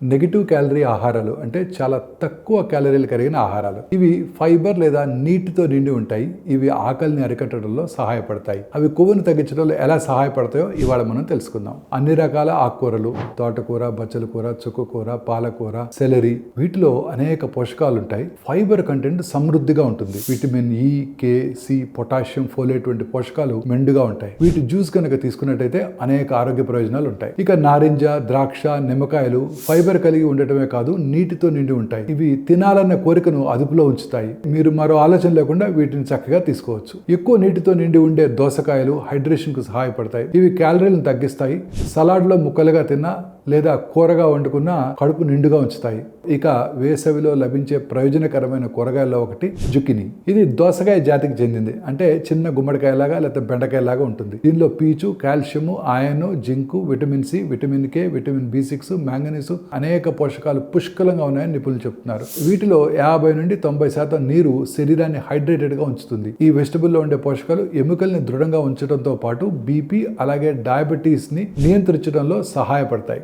Negative calorie ఆహారాలు అంటే చాలా తక్కువ క్యాలరీలు కలిగిన ఆహారాలు. ఇవి ఫైబర్ లేదా నీటితో నిండి ఉంటాయి. ఇవి ఆకలిని అరికట్టడంలో సహాయపడతాయి. అవి కొవ్వును తగ్గించడంలో ఎలా సహాయపడతాయో ఇవాళ మనం తెలుసుకుందాం. అన్ని రకాల ఆకుకూరలు, తోటకూర, బచ్చల కూర, చుక్కకూర, పాలకూర, సెలరీ, వీటిలో అనేక పోషకాలు ఉంటాయి. ఫైబర్ కంటెంట్ సమృద్ధిగా ఉంటుంది. విటమిన్ ఈ, కే, సి, పొటాషియం, ఫోలేట్ వంటి పోషకాలు మెండుగా ఉంటాయి. వీటి జ్యూస్ కనుక తీసుకున్నట్టయితే అనేక ఆరోగ్య ప్రయోజనాలు ఉంటాయి. ఇక నారింజ, ద్రాక్ష, నిమ్మకాయలు ఫైబర్ కలిగి ఉండటమే కాదు నీటితో నిండి ఉంటాయి. ఇవి తినాలన్న కోరికను అదుపులో ఉంచుతాయి. మీరు మరో ఆలోచన లేకుండా వీటిని చక్కగా తీసుకోవచ్చు. ఎక్కువ నీటితో నిండి ఉండే దోసకాయలు హైడ్రేషన్ కు సహాయపడతాయి. ఇవి క్యాలరీలను తగ్గిస్తాయి. సలాడ్ లో ముక్కలుగా తిన్నా లేదా కూరగా వండుకున్న కడుపు నిండుగా ఉంచుతాయి. ఇక వేసవిలో లభించే ప్రయోజనకరమైన కూరగాయల్లో ఒకటి జుకినీ. ఇది దోసకాయ జాతికి చెందింది. అంటే చిన్న గుమ్మడికాయలాగా లేదా బెండకాయలాగా ఉంటుంది. దీనిలో పీచు, calcium, iron, zinc, vitamin C, vitamin K, vitamin బి6, మ్యాంగనీసు అనేక పోషకాలు పుష్కలంగా ఉన్నాయని నిపుణులు చెప్తున్నారు. వీటిలో 50 నుండి 90% నీరు శరీరాన్ని హైడ్రేటెడ్ గా ఉంచుతుంది. ఈ వెజిటబుల్లో ఉండే పోషకాలు ఎముకల్ని దృఢంగా ఉంచడంతో పాటు బీపీ అలాగే డయాబెటీస్ ని నియంత్రించడంలో సహాయపడతాయి.